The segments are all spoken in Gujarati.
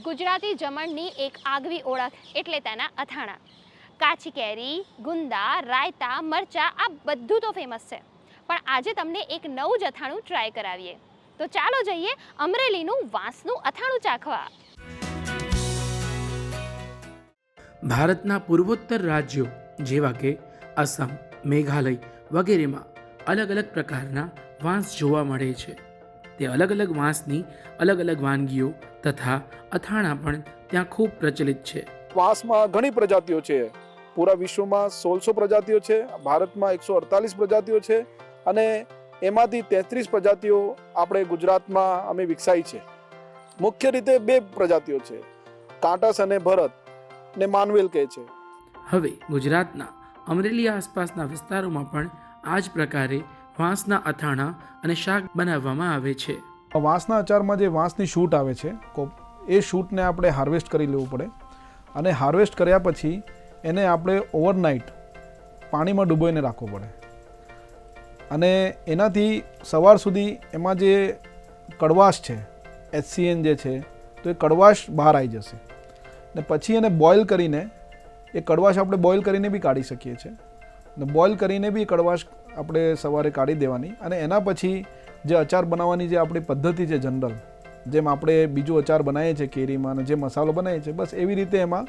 ગુજરાતી જમણની એક આગવી ઓળખ એટલે તેના અથાણા. કાચી કેરી, ગુંદા, રાયતા, મરચાં આ બધું તો ફેમસ છે, પણ આજે તમને એક નવું જ અથાણું ટ્રાય કરાવીએ. તો ચાલો જઈએ અમરેલીનું વાંસનું અથાણું ચાખવા. ભારતના પૂર્વોત્તર રાજ્યો જેવા કે અસમ, મેઘાલય વગેરેમાં અલગ અલગ પ્રકારના વાંસ જોવા મળે છે. તે અલગ અલગ વાંસની અલગ અલગ વાનગીઓ તથા અથાણા પણ ત્યાં ખૂબ પ્રચલિત છે. વાંસમાં ઘણી પ્રજાતિઓ છે. પૂરા વિશ્વમાં 1600 પ્રજાતિઓ છે, ભારતમાં 148 પ્રજાતિઓ છે અને એમાંથી 33 પ્રજાતિઓ આપણે ગુજરાતમાં અમે વિકસાઈ છે. મુખ્ય રીતે 2 પ્રજાતિઓ છે, કાંટસ અને ભરત ને માનવેલ કહે છે. હવે ગુજરાતના અમરેલી આસપાસના વિસ્તારોમાં પણ આ જ પ્રકારે વાંસના અથાણા અને શાક બનાવવામાં આવે છે. વાંસના અચારમાં જે વાંસની શૂટ આવે છે, એ શૂટને આપણે હાર્વેસ્ટ કરી લેવું પડે અને હાર્વેસ્ટ કર્યા પછી એને આપણે ઓવરનાઇટ પાણીમાં ડૂબોઈને રાખવું પડે અને એનાથી સવાર સુધી એમાં જે કડવાશ છે, HCN જે છે, તો એ કડવાશ બહાર આવી જશે ને પછી એને બોઇલ કરીને એ કડવાશ આપણે બોઇલ કરીને બી કાઢી શકીએ છીએ ને બોઇલ કરીને બી કડવાશ આપણે સવારે કાઢી દેવાની અને એના પછી જે અચાર બનાવવાની જે આપણી પદ્ધતિ છે જનરલ, જેમ આપણે બીજું અચાર બનાવીએ છીએ કેરીમાં અને જે મસાલો બનાવીએ છીએ, બસ એવી રીતે એમાં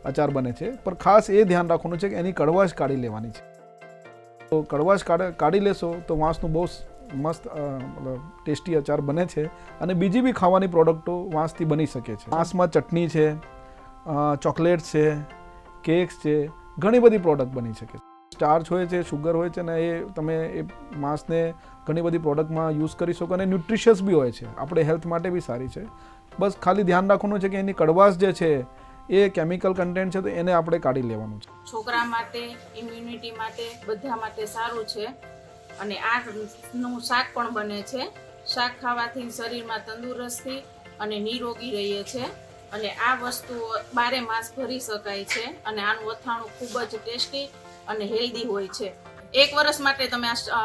અચાર બને છે. પણ ખાસ એ ધ્યાન રાખવાનું છે કે એની કડવાશ કાઢી લેવાની છે. તો કડવાશ કાઢી લેશો તો વાંસનું બહુ મસ્ત ટેસ્ટી અચાર બને છે અને બીજી બી ખાવાની પ્રોડક્ટો વાંસથી બની શકે છે. વાંસમાં ચટણી છે, ચોકલેટ છે, કેક્સ છે, ઘણી બધી પ્રોડક્ટ બની શકે છે. સ્ટાર્ચ હોય છે, શુગર હોય છે ને એ તમે એ માંસને ઘણી બધી પ્રોડક્ટમાં યુઝ કરી શકો અને ન્યુટ્રિશિયસ બી હોય છે, આપણે હેલ્થ માટે બી સારી છે. બસ ખાલી ધ્યાન રાખવાનું છે કે એની કડવાશ જે છે એ કેમિકલ કન્ટેન્ટ છે તો એને આપણે કાઢી લેવાનું છે. છોકરા માટે, ઇમ્યુનિટી માટે, બધા માટે સારું છે અને આનું શાક પણ બને છે. શાક ખાવાથી શરીરમાં તંદુરસ્તી અને નિરોગી રહીએ છે અને આ વસ્તુ 12 માસ ભરી શકાય છે અને આનું અથાણું ખૂબ જ ટેસ્ટી અને હેલ્ધી હોય છે. 1 વર્ષ માટે તમે આ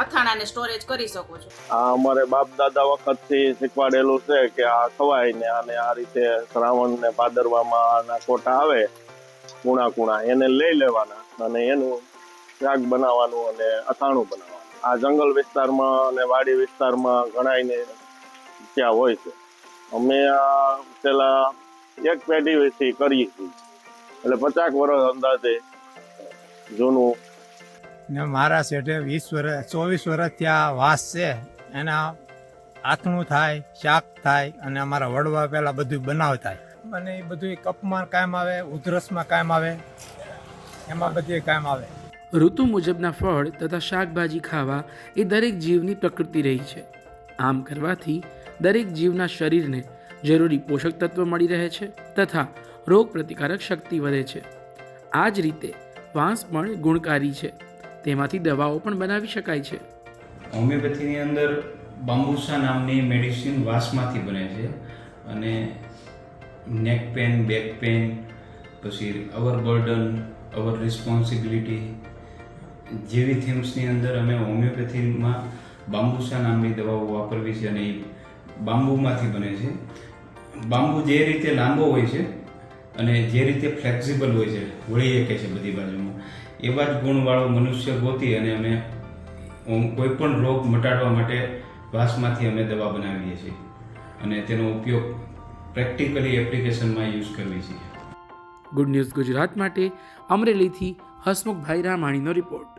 અથાણાને સ્ટોરેજ કરી શકો છો. આ અમારે બાપ દાદા વખતથી શીખવાડેલું છે કે આ ખવાય ને અને આ રીતે શ્રાવણ ને ભાદરવામાં આના કોટા આવે કુણા એને લઈ લેવાના અને એનું શાક બનાવવાનું અને અથાણું બનાવવાનું. આ જંગલ વિસ્તારમાં અને વાડી વિસ્તારમાં ઘણાયને ત્યાં હોય છે. અમે આ પેલા એક પેઢીથી કરીએ છીએ એટલે 50 વર્ષ અંદાજે જૂનું. ને મારા શેઠે 24 વર્ષ ત્યાં વાસ છે, એના આથણું થાય, શાક થાય અને અમારા વડવા પહેલાં બધું બનાવતા અને એ બધું કપમાં કાયમ આવે, ઉધરસમાં કાયમ આવે, એમાં બધી કાયમ આવે. ઋતુ મુજબના ફળ તથા શાકભાજી ખાવા એ દરેક જીવની પ્રકૃતિ રહી છે. આમ કરવાથી દરેક જીવના શરીરને જરૂરી પોષક તત્વ મળી રહે છે તથા રોગ પ્રતિકારક શક્તિ વધે છે. આ જ રીતે વાંસ પણ ગુણકારી છે, તેમાંથી દવાઓ પણ બનાવી શકાય છે. હોમિયોપેથીની અંદર બામ્બુસા નામની મેડિસિન વાંસમાંથી બને છે અને નેક પેન, બેક પેન, પછી અવર બર્ડન, અવર રિસ્પોન્સિબિલિટી જેવી થીમ્સની અંદર અમે હોમિયોપેથીમાં બામ્બુસા નામની દવાઓ વાપરવી છે અને એ બાંબુમાંથી બને છે. બાંબુ જે રીતે લાંબો હોય છે અને જે રીતે ફ્લેક્સિબલ હોય છે, વળી શકે છે બધી બાજુમાં, એવા જ ગુણવાળો મનુષ્ય ગોતી અને અમે કોઈ પણ રોગ મટાડવા માટે વાંસમાંથી અમે દવા બનાવીએ છીએ અને તેનો ઉપયોગ પ્રેક્ટિકલી એપ્લિકેશનમાં યુઝ કરવી છીએ. ગુડ ન્યૂઝ ગુજરાત માટે અમરેલીથી હસમુખભાઈ રામાણીનો રિપોર્ટ.